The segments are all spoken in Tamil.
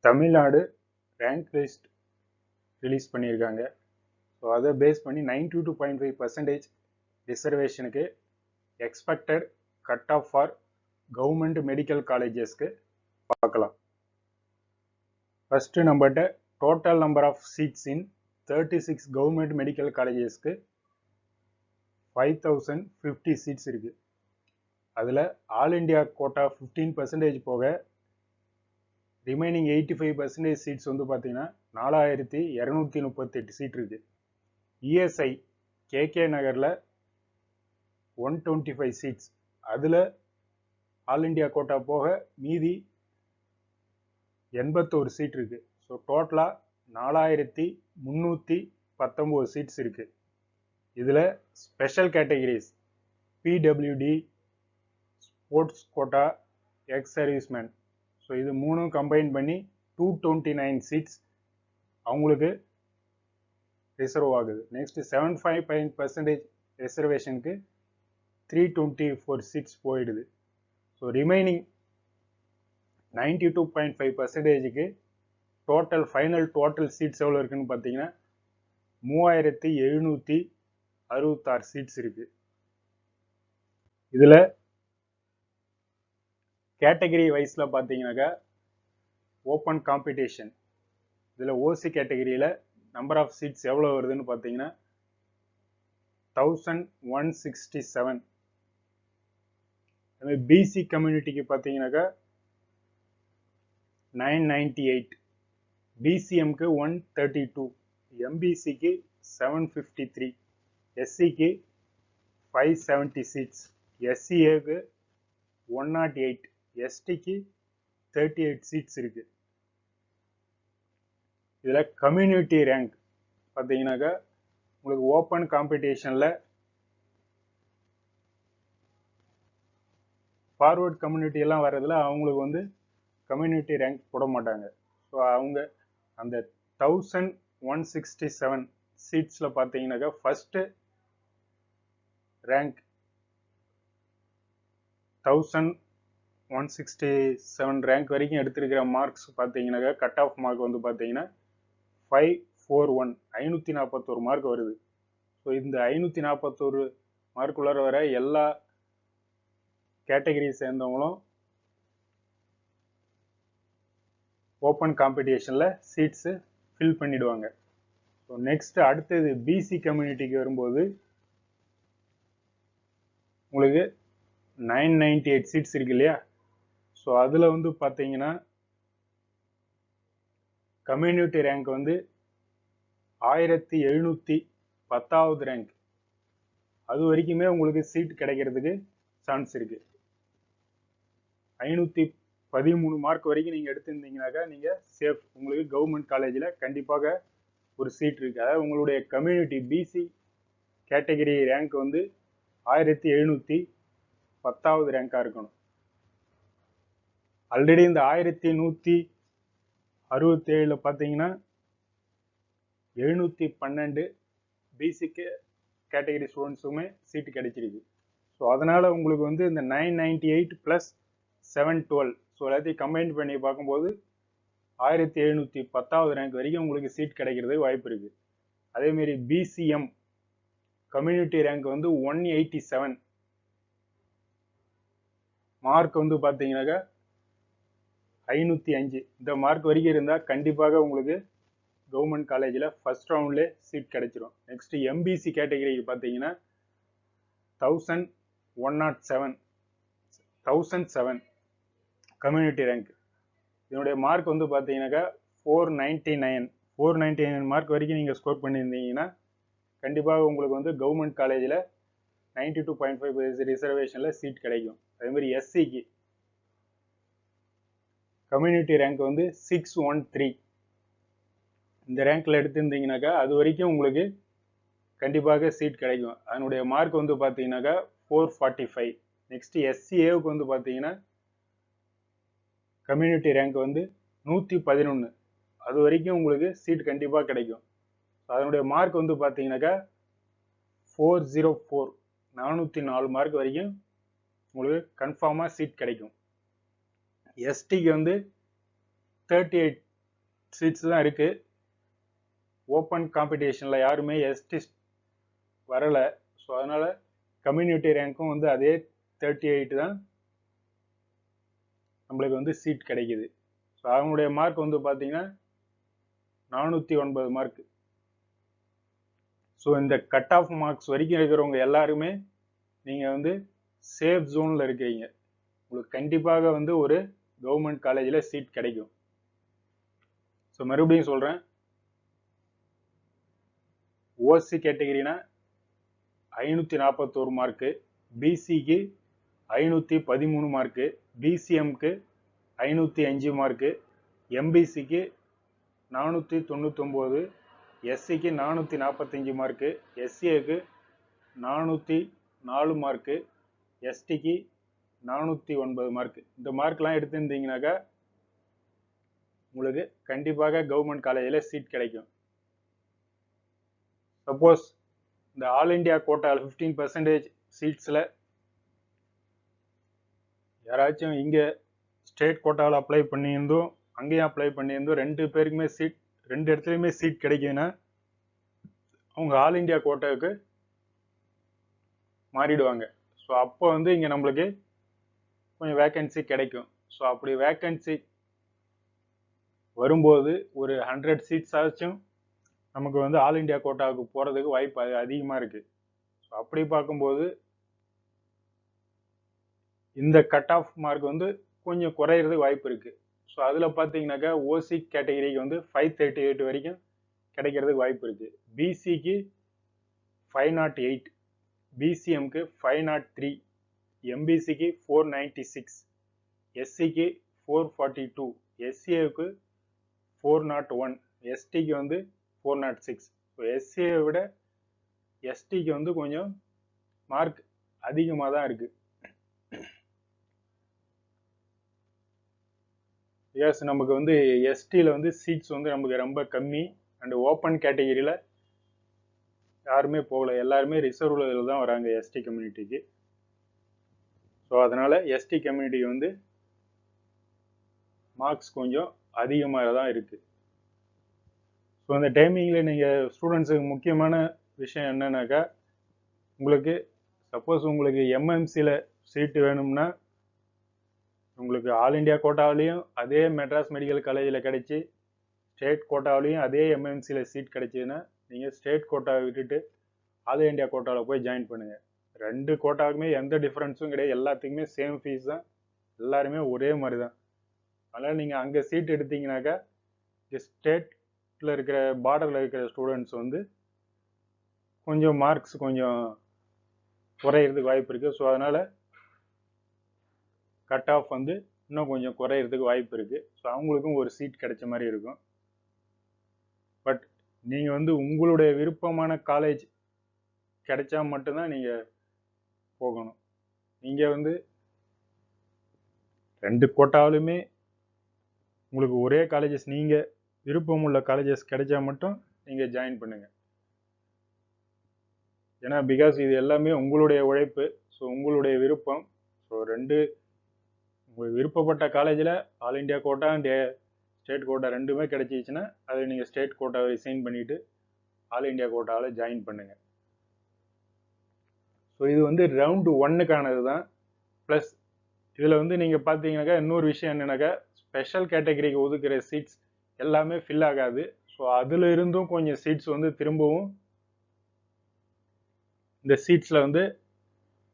தமிழ்நாடு ரேங்க் லிஸ்ட் ரிலீஸ் பண்ணியிருக்காங்க. ஸோ அதை பேஸ் பண்ணி 92.5% ரிசர்வேஷனுக்கு expected cut off for government medical காலேஜஸ்க்கு பார்க்கலாம். ஃபர்ஸ்ட் நம்மகிட்ட total number of seats in 36 government medical காலேஜஸ்க்கு 5050 சீட்ஸ் இருக்கு. அதில் ஆல் இண்டியா கோட்டா 15% போக ரிமைனிங் 85% சீட்ஸ் வந்து பார்த்தீங்கன்னா 4238 சீட் இருக்கு. இஎஸ்ஐ கேகே நகரில் 125 சீட்ஸ், அதில் ஆல் இண்டியா கோட்டா போக மீதி 81 சீட் இருக்கு. ஸோ டோட்டலாக 4319 சீட்ஸ் இருக்கு. இதில் special categories PWD, sports quota, ex serviceman, so இது மூணும் கம்பைன் பண்ணி 229 சீட்ஸ் அவங்களுக்கு ரிசர்வ் ஆகுது. நெக்ஸ்ட் 75% ரிசர்வேஷனுக்கு 324 சீட்ஸ் போயிடுது. ஸோ ரிமைனிங் 92.5%க்கு ஃபைனல் டோட்டல் சீட்ஸ் எவ்வளோ இருக்குன்னு பார்த்தீங்கன்னா 3766 சீட்ஸ் இருக்கு. இதில் கேட்டகரி வைஸில் பார்த்தீங்கன்னாக்கா ஓப்பன் காம்படிஷன், இதில் ஓசி கேட்டகரியில் நம்பர் ஆஃப் சீட்ஸ் எவ்வளோ வருதுன்னு பார்த்தீங்கன்னா 1167. அதுமாதிரி பிசி கம்யூனிட்டிக்கு பார்த்தீங்கன்னாக்கா 998, பிசிஎம்க்கு 132, எம்பிசிக்கு 753, எஸ்சிக்கு 570 சீட்ஸ், எஸ்சிஏக்கு 108, எஸ்டிக்கு 38 சீட்ஸ் இருக்கு. இதில் கம்யூனிட்டி ரேங்க் பார்த்தீங்கன்னாக்கா உங்களுக்கு ஓப்பன் காம்படிஷனில் ஃபார்வர்ட் கம்யூனிட்டி எல்லாம் வர்றதுல அவங்களுக்கு வந்து கம்யூனிட்டி ரேங்க் போட மாட்டாங்க. ஸோ அவங்க அந்த 1167 சீட்ஸில் பார்த்தீங்கன்னாக்கா ஃபர்ஸ்ட் ரேங்க் 1167 ரேங்க் வரைக்கும் எடுத்திருக்கிற மார்க்ஸ் பார்த்தீங்கன்னாக்கா கட் ஆஃப் மார்க் வந்து பார்த்தீங்கன்னா 541, 541 மார்க் வருது. ஸோ இந்த 541 மார்க் உள்ளார வர எல்லா கேட்டகரி சேர்ந்தவங்களும் ஓப்பன் காம்படிஷனில் சீட்ஸு ஃபில் பண்ணிடுவாங்க. ஸோ நெக்ஸ்ட் அடுத்தது பிசி கம்யூனிட்டிக்கு வரும்போது உங்களுக்கு 998 சீட்ஸ் இருக்கு இல்லையா. ஸோ அதில் வந்து பார்த்தீங்கன்னா கம்யூனிட்டி ரேங்க் வந்து 1710 ரேங்க், அது வரைக்குமே உங்களுக்கு சீட் கிடைக்கிறதுக்கு சான்ஸ் இருக்கு. 513 மார்க் வரைக்கும் நீங்கள் எடுத்திருந்தீங்கன்னாக்கா நீங்கள் சேஃப், உங்களுக்கு கவர்மெண்ட் காலேஜில் கண்டிப்பாக ஒரு சீட் இருக்கு. அதாவது உங்களுடைய கம்யூனிட்டி பிசி கேட்டகரி ரேங்க் வந்து 1710 ரேங்காக இருக்கணும். ஆல்ரெடி இந்த 1167 பார்த்தீங்கன்னா 712 பிசி கேட்டகரி ஸ்டூடெண்ட்ஸுமே சீட்டு கிடைச்சிருக்கு. ஸோ அதனால உங்களுக்கு வந்து இந்த 998 + 712 ஸோ எல்லாத்தையும் கம்பைன் பண்ணி பார்க்கும்போது 1710 ரேங்க் வரைக்கும் உங்களுக்கு சீட் கிடைக்கிறதுக்கு வாய்ப்பு இருக்கு. அதேமாரி பிசிஎம் கம்யூனிட்டி ரேங்க் வந்து 187 மார்க் வந்து பார்த்தீங்கன்னாக்கா 505, இந்த மார்க் வரைக்கும் இருந்தால் கண்டிப்பாக உங்களுக்கு கவர்மெண்ட் காலேஜில் ஃபர்ஸ்ட் ரவுண்ட்லேயே சீட் கிடைச்சிரும். நெக்ஸ்ட் எம்பிசி கேட்டகரிக்கு பார்த்தீங்கன்னா 1007 கம்யூனிட்டி ரேங்க், இதனுடைய மார்க் வந்து பார்த்தீங்கன்னாக்கா 499 மார்க் வரைக்கும் நீங்கள் ஸ்கோர் பண்ணியிருந்தீங்கன்னா கண்டிப்பாக உங்களுக்கு வந்து கவர்மெண்ட் காலேஜில் 92.5% ரிசர்வேஷனில் சீட் கிடைக்கும். அதேமாதிரி எஸ்சிக்கு கம்யூனிட்டி ரேங்க் வந்து 613, இந்த ரேங்க்ல எடுத்திருந்தீங்கன்னாக்கா அது வரைக்கும் உங்களுக்கு கண்டிப்பாக சீட் கிடைக்கும். அதனுடைய மார்க் வந்து பார்த்தீங்கன்னாக்கா 445. நெக்ஸ்ட் எஸ்சிஏவுக்கு வந்து பார்த்தீங்கன்னா கம்யூனிட்டி ரேங்க் வந்து 111, அது வரைக்கும் உங்களுக்கு சீட் கண்டிப்பாக கிடைக்கும். அதனுடைய மார்க் வந்து பார்த்தீங்கன்னாக்கா 404, 404 மார்க் வரைக்கும் உங்களுக்கு கன்ஃபார்மாக சீட் கிடைக்கும். எஸ்டிக்கு வந்து 38 சீட்ஸ் தான் இருக்குது. ஓப்பன் காம்படிஷனில் யாருமே எஸ்டி வரலை. ஸோ அதனால் கம்யூனிட்டி ரேங்க்கும் வந்து அதே 38 தான் நம்மளுக்கு வந்து சீட் கிடைக்குது. ஸோ அவங்களுடைய மார்க் வந்து பார்த்தீங்கன்னா 409 மார்க். ஸோ இந்த கட் ஆஃப் மார்க்ஸ் வரைக்கும் இருக்கிறவங்க எல்லாருமே நீங்கள் வந்து சேஃப் ஜோனில் இருக்கிறீங்க. உங்களுக்கு கண்டிப்பாக வந்து ஒரு கவர்மெண்ட் காலேஜில் சீட் கிடைக்கும். ஸோ மறுபடியும் சொல்கிறேன், ஓசி கேட்டகிரினா 541 மார்க்கு, பிசிக்கு 513 மார்க்கு, பிசிஎம்க்கு 505 மார்க்கு, எம்பிசிக்கு 499, எஸ்சிக்கு 445 மார்க்கு, எஸ்சிஏக்கு 404 மார்க்கு, எஸ்டிக்கு 409 மார்க்கு. இந்த மார்க்லாம் எடுத்திருந்தீங்கன்னாக்கா உங்களுக்கு கண்டிப்பாக கவர்மெண்ட் காலேஜில் சீட் கிடைக்கும். சப்போஸ் இந்த ஆல் இண்டியா கோட்டாவில் 15% சீட்ஸில் யாராச்சும் இங்கே ஸ்டேட் கோட்டாவில் அப்ளை பண்ணியிருந்தோம், அங்கேயும் அப்ளை பண்ணியிருந்தோம், 2 பேருக்குமே சீட், 2 இடத்துலையுமே சீட் கிடைக்குதுன்னா அவங்க ஆல் இண்டியா கோட்டாவுக்கு மாறிடுவாங்க. ஸோ அப்போ வந்து இங்கே நம்மளுக்கு கொஞ்சம் வேக்கன்சி கிடைக்கும். ஸோ அப்படி வேக்கன்சி வரும்போது ஒரு 100 சீட்ஸ் ஆச்சும் நமக்கு வந்து ஆல் இண்டியா கோட்டாவுக்கு போகிறதுக்கு வாய்ப்பு அதிகமாக இருக்குது. ஸோ அப்படி பார்க்கும்போது இந்த கட் ஆஃப் மார்க் வந்து கொஞ்சம் குறையிறதுக்கு வாய்ப்பு இருக்குது. ஸோ அதில் பார்த்தீங்கன்னாக்கா ஓசி கேட்டகரிக்கு வந்து 538 வரைக்கும் கிடைக்கிறதுக்கு வாய்ப்பு இருக்குது. பிசிக்கு 508, பிசிஎம்க்கு 503, எம்பிசிக்கு 496, எஸ்சிக்கு 442, எஸ்சிஏவுக்கு 401, எஸ்டிக்கு வந்து 406. ஸோ எஸ்சியை விட எஸ்டிக்கு வந்து கொஞ்சம் மார்க் அதிகமாக தான் இருக்குது. எஸ் நமக்கு வந்து எஸ்டியில் வந்து சீட்ஸ் வந்து நமக்கு ரொம்ப கம்மி. அண்ட் ஓப்பன் கேட்டகிரியில் யாருமே போகல, எல்லாருமே ரிசர்வில் தான் வராங்க எஸ்டி கம்யூனிட்டிக்கு. ஸோ அதனால் எஸ்டி கம்யூனிட்டிக்கு வந்து மார்க்ஸ் கொஞ்சம் அதிகமாக தான் இருக்குது. ஸோ அந்த டைமிங்கில் நீங்கள் ஸ்டூடெண்ட்ஸுக்கு முக்கியமான விஷயம் என்னன்னாக்கா, உங்களுக்கு சப்போஸ் உங்களுக்கு எம்எம்சியில் சீட்டு வேணும்னா உங்களுக்கு ஆல் இண்டியா கோட்டாவிலையும் அதே மெட்ராஸ் மெடிக்கல் காலேஜில் கிடைச்சி, ஸ்டேட் கோட்டாவிலையும் அதே எம்எம்சியில் சீட் கிடைச்சிதுன்னா நீங்கள் ஸ்டேட் கோட்டாவை விட்டுட்டு ஆல் இண்டியா கோட்டாவில் போய் ஜாயின் பண்ணுங்கள். 2 கோட்டாவுக்குமே எந்த டிஃப்ரென்ஸும் கிடையாது, எல்லாத்துக்குமே சேம் ஃபீஸ் தான், எல்லாருமே ஒரே மாதிரி தான். அதனால் நீங்கள் அங்கே சீட் எடுத்தீங்கன்னாக்கா ஸ்டேட்டில் இருக்கிற பார்டரில் இருக்கிற ஸ்டூடெண்ட்ஸ் வந்து கொஞ்சம் மார்க்ஸ் கொஞ்சம் குறையிறதுக்கு வாய்ப்பு இருக்குது. ஸோ அதனால் கட் ஆஃப் வந்து இன்னும் கொஞ்சம் குறையிறதுக்கு வாய்ப்பு இருக்குது. ஸோ அவங்களுக்கும் ஒரு சீட் கிடைச்ச மாதிரி இருக்கும். பட் நீங்கள் வந்து உங்களுடைய விருப்பமான காலேஜ் கிடைச்சா மட்டும்தான் நீங்கள் போகணும். நீங்கள் வந்து 2 கோட்டாவிலுமே உங்களுக்கு ஒரே காலேஜஸ், நீங்கள் விருப்பம் உள்ள காலேஜஸ் கிடைச்சா மட்டும் நீங்கள் ஜாயின் பண்ணுங்கள். ஏன்னா பிகாஸ் இது எல்லாமே உங்களுடைய உழைப்பு, ஸோ உங்களுடைய விருப்பம். ஸோ உங்களுக்கு விருப்பப்பட்ட காலேஜில் all India quota and state quota ரெண்டுமே கிடைச்சிச்சுன்னா அதை நீங்கள் ஸ்டேட் கோட்டாவை ரிசைன் பண்ணிவிட்டு ஆல் இண்டியா கோட்டாவில் ஜாயின் பண்ணுங்கள். ஸோ இது வந்து ரவுண்டு 1க்கானது தான். ப்ளஸ் இதில் வந்து நீங்கள் பார்த்தீங்கன்னாக்கா இன்னொரு விஷயம் என்னன்னாக்கா, ஸ்பெஷல் கேட்டகரிக்கு ஒதுக்குற சீட்ஸ் எல்லாமே ஃபில் ஆகாது. ஸோ அதில் இருந்தும் கொஞ்சம் சீட்ஸ் வந்து திரும்பவும் இந்த சீட்ஸில் வந்து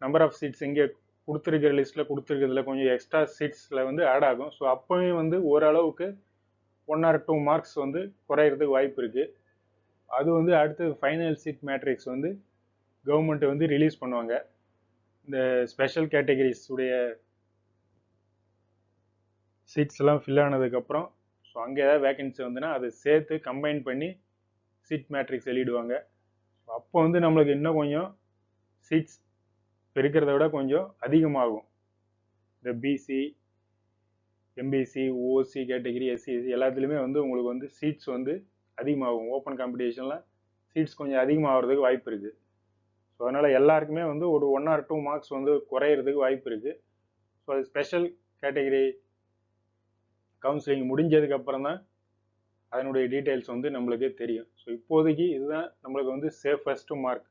நம்பர் ஆஃப் சீட்ஸ் இங்கே கொடுத்துருக்கிற லிஸ்ட்டில் கொடுத்துருக்கிறதுல கொஞ்சம் எக்ஸ்ட்ரா சீட்ஸில் வந்து ஆட் ஆகும். ஸோ அப்போயும் வந்து ஓரளவுக்கு 1 or 2 மார்க்ஸ் வந்து குறையிறதுக்கு வாய்ப்பு இருக்குது. அது வந்து அடுத்து ஃபைனல் சீட் மேட்ரிக்ஸ் வந்து கவர்மெண்ட் வந்து ரிலீஸ் பண்ணுவாங்க. இந்த ஸ்பெஷல் கேட்டகரிஸ் உடைய சீட்ஸ் எல்லாம் ஃபில் ஆனதுக்கப்புறம் ஸோ அங்கே ஏதாவது வேகன்சி வந்துன்னா அதை சேர்த்து கம்பைன் பண்ணி சீட் மேட்ரிக்ஸ் வெளியிடுவாங்க. அப்போ வந்து நம்மளுக்கு இன்னும் கொஞ்சம் சீட்ஸ் இருக்கிறத விட கொஞ்சம் அதிகமாகும். இந்த பிசி, எம்பிசி, ஓசி கேட்டகிரி, எஸ்சிஎஸ்சி எல்லாத்துலேயுமே வந்து உங்களுக்கு வந்து சீட்ஸ் வந்து அதிகமாகும். ஓப்பன் காம்படிஷனில் சீட்ஸ் கொஞ்சம் அதிகமாகிறதுக்கு வாய்ப்பு இருக்குது. ஸோ அதனால் எல்லாருக்குமே வந்து ஒரு 1 or 2 மார்க்ஸ் வந்து குறையிறதுக்கு வாய்ப்பு இருக்குது. ஸோ அது ஸ்பெஷல் கேட்டகிரி கவுன்சிலிங் முடிஞ்சதுக்கப்புறம் தான் அதனுடைய டீட்டெயில்ஸ் வந்து நம்மளுக்கு தெரியும். ஸோ இப்போதைக்கு இதுதான் நம்மளுக்கு வந்து சேஃபஸ்ட் மார்க்.